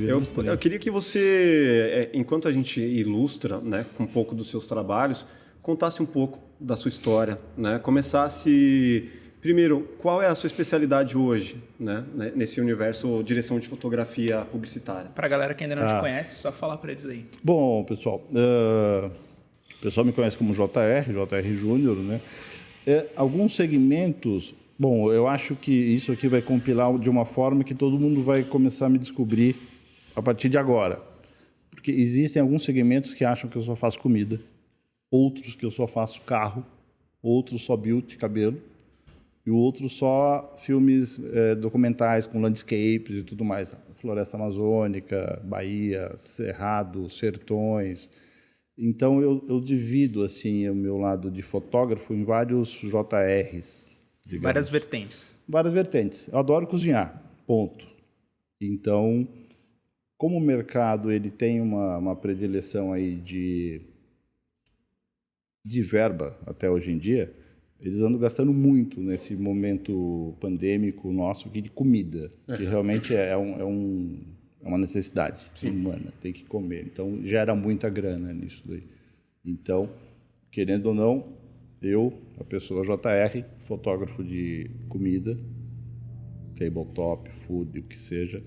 Eu queria que você, enquanto a gente ilustra, né, com um pouco dos seus trabalhos, contasse um pouco da sua história, né? Começasse, primeiro, qual é a sua especialidade hoje, né, nesse universo direção de fotografia publicitária? Para a galera que ainda não te conhece, só falar para eles aí. Bom, pessoal, o pessoal me conhece como JR Júnior, né? Alguns segmentos, bom, eu acho que isso aqui vai compilar de uma forma que todo mundo vai começar a me descobrir a partir de agora. Porque existem alguns segmentos que acham que eu só faço comida, outros que eu só faço carro, outros só beauty, cabelo, e outros só filmes documentais com landscapes e tudo mais. Floresta Amazônica, Bahia, Cerrado, Sertões. Então, eu divido assim, o meu lado de fotógrafo em vários JRs. Digamos. Várias vertentes. Várias vertentes. Eu adoro cozinhar, ponto. Então, como o mercado ele tem uma predileção aí de verba até hoje em dia, eles andam gastando muito nesse momento pandêmico nosso aqui de comida, que realmente é uma necessidade humana, tem que comer. Então, gera muita grana nisso daí. Então, querendo ou não, a pessoa JR, fotógrafo de comida, tabletop, food, o que seja,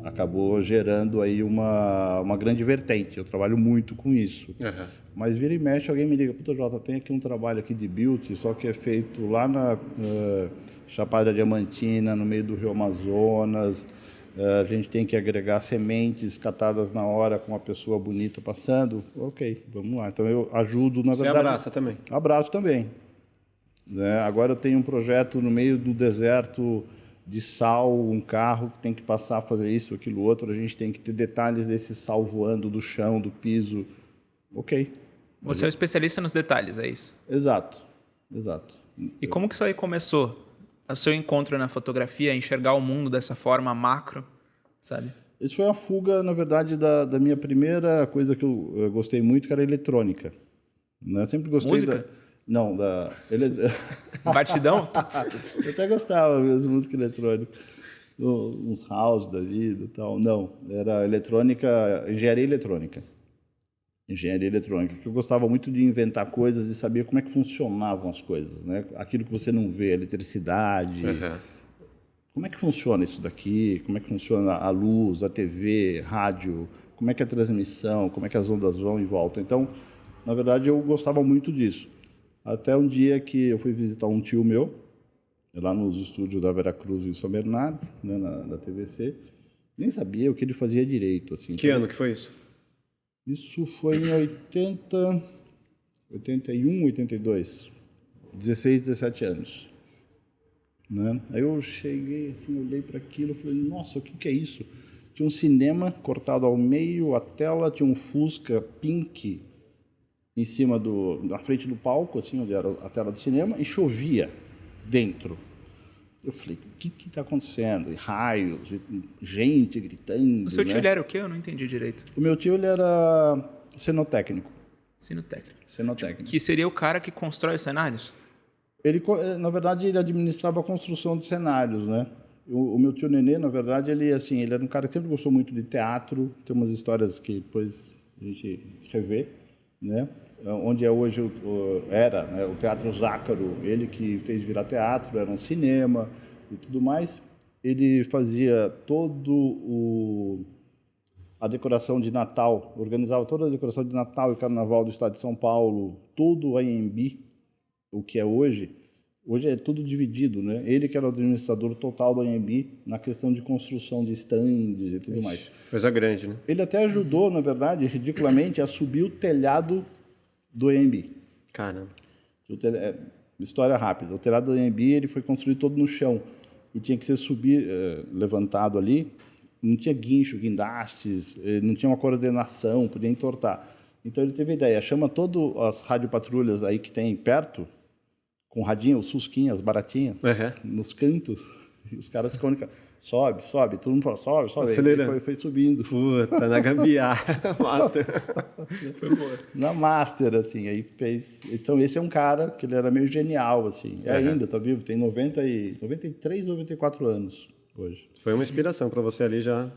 acabou gerando aí uma grande vertente. Eu trabalho muito com isso. Mas vira e mexe, alguém me liga, puta, Jota, tem aqui um trabalho aqui de beauty, só que é feito lá na Chapada Diamantina, no meio do Rio Amazonas. A gente tem que agregar sementes catadas na hora com uma pessoa bonita passando. Ok, vamos lá. Então, eu ajudo, na verdade... Você abraça também? Abraço também. Né? Agora eu tenho um projeto no meio do deserto de sal, um carro que tem que passar a fazer isso, aquilo, outro. A gente tem que ter detalhes desse sal voando do chão, do piso. Ok. Você é um especialista nos detalhes, é isso? Exato. E como que isso aí começou? O seu encontro na fotografia, enxergar o mundo dessa forma macro, sabe? Isso foi a fuga, na verdade, da minha primeira coisa que eu gostei muito, que era eletrônica. Né? Eu sempre gostei Música? Não, Batidão? Eu até gostava das músicas eletrônicas. Uns house da vida e tal. Não, era engenharia eletrônica. Engenharia eletrônica, que eu gostava muito de inventar coisas e saber como é que funcionavam as coisas, né? Aquilo que você não vê, eletricidade. Como é que funciona isso daqui? Como é que funciona a luz, a TV, rádio? Como é que é a transmissão? Como é que as ondas vão e voltam? Então, na verdade, eu gostava muito disso. Até um dia que eu fui visitar um tio meu, lá nos estúdios da Veracruz, em São Bernardo, né, na TVC. Nem sabia o que ele fazia direito. Assim. Que ano que foi isso? Isso foi em 81, 82. 16, 17 anos. Né? Aí eu cheguei, assim, olhei para aquilo e falei, nossa, o que é isso? Tinha um cinema cortado ao meio, a tela tinha um Fusca Pink em cima na frente do palco, assim, onde era a tela do cinema, e chovia dentro. Eu falei, o que está acontecendo? E raios, e gente gritando. O seu tio, né? ele era o quê? Eu não entendi direito. O meu tio, ele era cenotécnico. Cenotécnico. Que seria o cara que constrói os cenários? Ele, na verdade, ele administrava a construção de cenários, né? O meu tio Nenê, na verdade, ele era um cara que sempre gostou muito de teatro. Tem umas histórias que depois a gente revê, né? Onde é hoje era, né, o Teatro Zácaro, ele que fez virar teatro, era um cinema e tudo mais. Ele fazia a decoração de Natal, organizava toda a decoração de Natal e Carnaval do Estado de São Paulo, tudo o AMB, o que é hoje. Hoje é tudo dividido, né? Ele que era o administrador total do AMB na questão de construção de estandes e tudo mais. Coisa grande, né? Ele até ajudou, na verdade, ridiculamente, a subir o telhado do AMB. Caramba. História rápida. O telhado do AMB ele foi construído todo no chão e tinha que ser levantado ali. Não tinha guindastes, não tinha uma coordenação, podia entortar. Então ele teve a ideia, chama todas as radiopatrulhas aí que tem perto, com radinho, os susquinhas, baratinhas, nos cantos, e os caras ficam... Sobe, todo mundo fala, sobe. Acelerando. Foi subindo. Puta, na gambiarra. Master. Foi boa. Na Master, assim, aí fez... Então, esse é um cara que ele era meio genial, assim. Ainda, tá vivo, tem 93, 94 anos hoje. Foi uma inspiração para você ali já...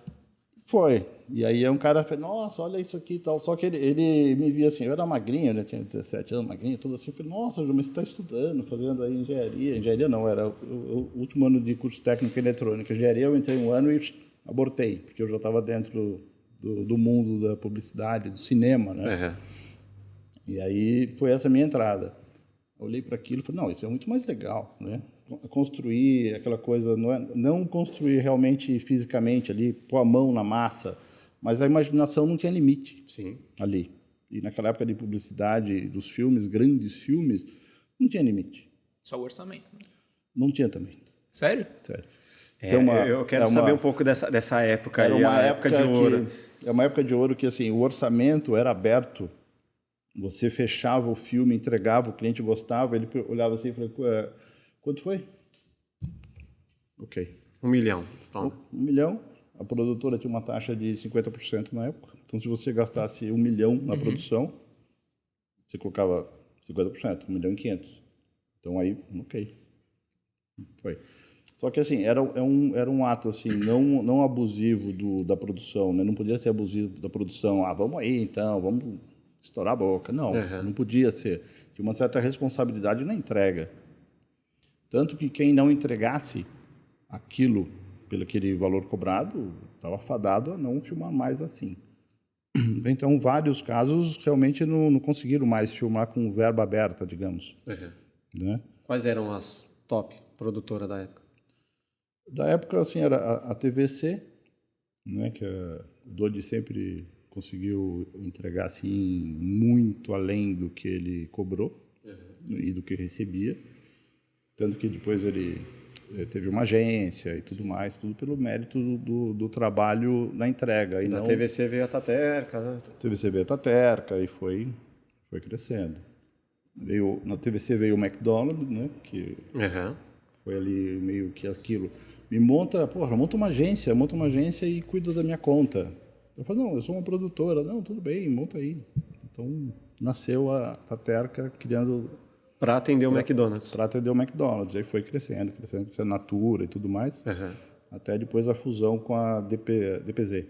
Foi. E aí um cara falou, nossa, olha isso aqui e tal. Só que ele me via assim, eu era magrinho, né? Tinha 17 anos, magrinho, tudo assim. Eu falei, nossa, mas você está estudando, fazendo aí engenharia. Engenharia não, era o último ano de curso técnico em eletrônica. Engenharia eu entrei um ano e abortei, porque eu já estava dentro do mundo da publicidade, do cinema, né? E aí foi essa a minha entrada. Eu olhei para aquilo e falei, não, isso é muito mais legal, né? Construir aquela coisa, não construir realmente fisicamente ali, pôr a mão na massa, mas a imaginação não tinha limite. Sim. Ali. E naquela época de publicidade dos filmes, grandes filmes, não tinha limite. Só o orçamento, né? Não tinha também. Sério? Sério. Eu quero saber um pouco dessa época aí, uma a época de ouro. É uma época de ouro que assim, o orçamento era aberto. Você fechava o filme, entregava, o cliente gostava, ele olhava assim e falava, quanto foi? Ok. 1 milhão. Toma. 1 milhão. A produtora tinha uma taxa de 50% na época. Então, se você gastasse 1 milhão na produção, você colocava 50%, 1 milhão e 500. Então, aí, ok. Foi. Só que, assim, era um ato assim, não abusivo da produção, né? Não podia ser abusivo da produção. Vamos aí, então, vamos estourar a boca. Não, não podia ser. Tinha uma certa responsabilidade na entrega. Tanto que quem não entregasse aquilo pelo aquele valor cobrado estava fadado a não filmar mais assim. Então, vários casos realmente não conseguiram mais filmar com verba aberta, digamos. Né? Quais eram as top produtoras da época? Da época, assim, era a TVC, né, que o Dodi sempre conseguiu entregar assim, muito além do que ele cobrou e do que recebia. Tanto que depois ele teve uma agência e tudo mais, tudo pelo mérito do trabalho na entrega. E na TVC veio a Taterca, né? TVC veio a Taterca e foi crescendo. Na TVC veio o McDonald's, né? Que foi ali meio que aquilo. Monta uma agência e cuida da minha conta. Eu falei, não, eu sou uma produtora. Não, tudo bem, monta aí. Então, nasceu a Taterca criando... Para atender o McDonald's. Para atender o McDonald's. Aí foi crescendo, Natura e tudo mais. Até depois a fusão com a DPZ.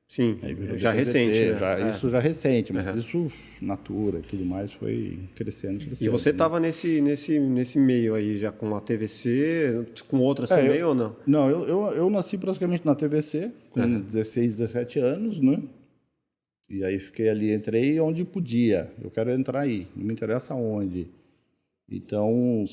Sim, já recente. Né? Isso já recente, mas isso, Natura e tudo mais, foi crescendo. E você estava nesse meio aí, já com a TVC, com outras também ou não? Não, eu nasci praticamente na TVC, com 16, 17 anos, né? E aí fiquei ali, entrei onde podia. Eu quero entrar aí, não me interessa onde. Então,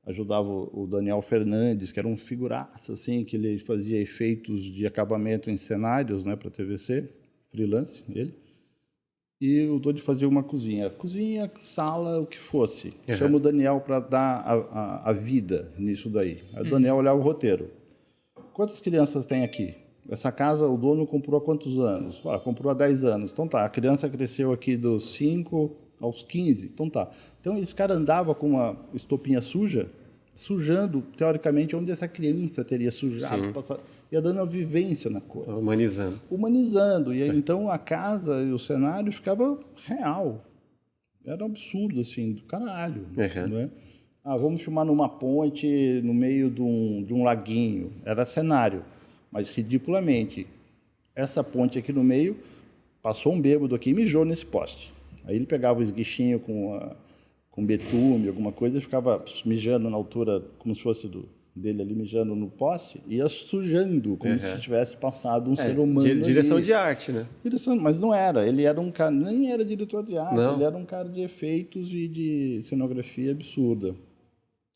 ajudava o Daniel Fernandes, que era um figuraça, assim, que ele fazia efeitos de acabamento em cenários, né, para a TVC, freelance, ele. E o Dodi fazia uma cozinha, sala, o que fosse. Chama o Daniel para dar a vida nisso daí. Aí o Daniel olhava o roteiro. Quantas crianças tem aqui? Essa casa o dono comprou há quantos anos? Comprou há 10 anos. Então tá, a criança cresceu aqui dos 5 aos 15. Então tá. Então esse cara andava com uma estopinha suja, sujando, teoricamente, onde essa criança teria sujado. Ia dando a vivência na coisa. Humanizando. E aí, então a casa e o cenário ficava real. Era um absurdo, assim, do caralho. Né? Vamos filmar numa ponte no meio de um laguinho. Era cenário. Mas, ridiculamente, essa ponte aqui no meio, passou um bêbado aqui e mijou nesse poste. Aí ele pegava o esguichinho com betume, alguma coisa, e ficava mijando na altura, como se fosse dele ali, mijando no poste, e ia sujando, como se tivesse passado um ser humano direção ali. De arte, né? Mas não era. Ele era um cara, nem era diretor de arte, ele era um cara de efeitos e de cenografia absurda.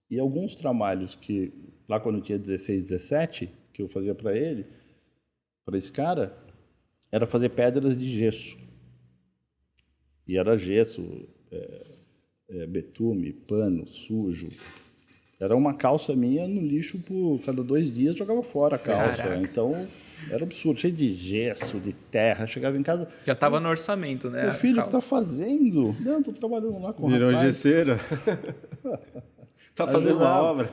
E alguns trabalhos que, lá quando eu tinha 16, 17, que eu fazia para esse cara, era fazer pedras de gesso. E era gesso, betume, pano, sujo. Era uma calça minha no lixo por cada 2 dias, jogava fora a calça. Caraca. Então, era absurdo, cheio de gesso, de terra. Chegava em casa... Já estava no orçamento, né? Meu filho, o que está fazendo? Não, estou trabalhando lá com o Virou rapaz. gesseira. Está fazendo uma obra.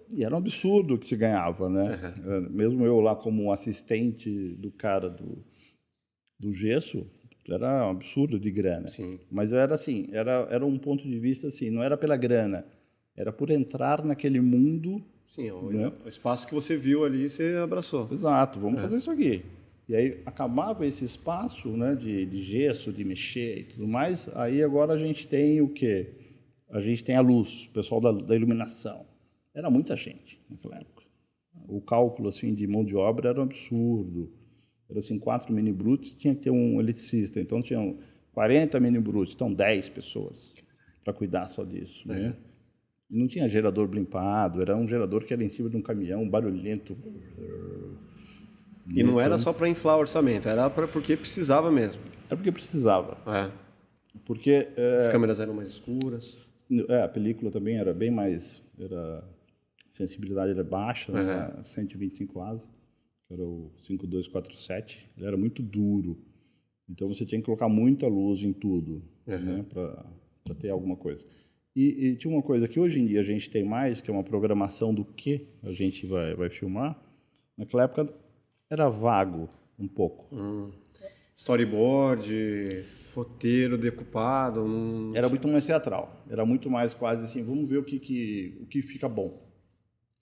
E era um absurdo o que se ganhava, né? Mesmo eu lá como assistente do cara do gesso, era um absurdo de grana. Sim. Mas era assim, era um ponto de vista assim, não era pela grana, era por entrar naquele mundo. Sim, né? O espaço que você viu ali, você abraçou. Exato, vamos fazer isso aqui. E aí acabava esse espaço, né, de gesso, de mexer e tudo mais. Aí agora a gente tem o quê? A gente tem a luz, o pessoal da iluminação. Era muita gente naquela época. O cálculo assim de mão de obra era um absurdo. Era assim, 4 mini brutos, tinha que ter um eletricista. Então tinham 40 mini brutos, então 10 pessoas para cuidar só disso, né? E não tinha gerador blimpado, era um gerador que era em cima de um caminhão, barulhento. E não era só para inflar o orçamento, era porque precisava mesmo. Era porque precisava. Porque as câmeras eram mais escuras. A película também era bem mais... a sensibilidade era baixa, né? 125 ASA, que era o 5247. Ele era muito duro. Então você tinha que colocar muita luz em tudo, né? Para ter alguma coisa. E tinha uma coisa que hoje em dia a gente tem mais, que é uma programação do que a gente vai filmar. Naquela época era vago um pouco. Storyboard, roteiro decupado. Era muito mais teatral. Era muito mais quase assim, vamos ver o que fica bom.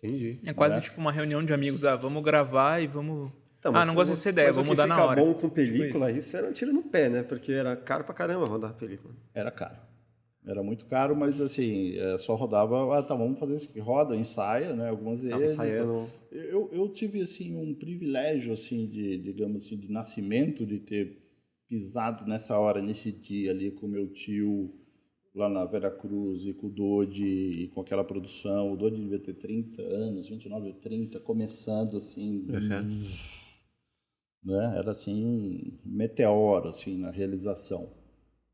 Entendi. É quase tipo uma reunião de amigos. Vamos gravar e vamos... Então, não gosto dessa ideia, vamos mudar na hora. O que fica bom com película, isso era um tiro no pé, né? Porque era caro pra caramba rodar a película. Era caro. Era muito caro, mas assim, só rodava... vamos fazer isso aqui. Roda, ensaia, né? Algumas vezes. Ensaiando. Eu tive, assim, um privilégio, assim, digamos assim, de nascimento, de ter pisado nessa hora, nesse dia ali com meu tio lá na Veracruz e com o Dodi e com aquela produção. O Dodi devia ter 30 anos, 29 ou 30, começando assim... Né? Era assim um meteoro assim, na realização.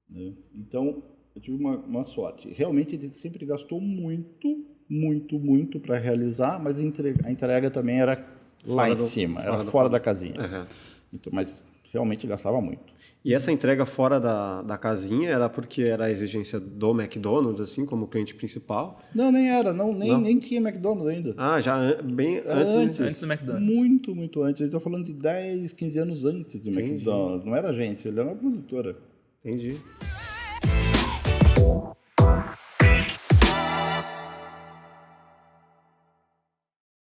Né? Então, eu tive uma sorte. Realmente, ele sempre gastou muito para realizar, mas a entrega também era lá em cima, era fora da casinha. Então, mas realmente gastava muito. E essa entrega fora da casinha era porque era a exigência do McDonald's, assim, como cliente principal? Não, nem era. Nem tinha McDonald's ainda. Já bem antes do McDonald's. Muito antes. A gente está falando de 10, 15 anos antes do McDonald's. Não era agência, ele era uma produtora. Entendi.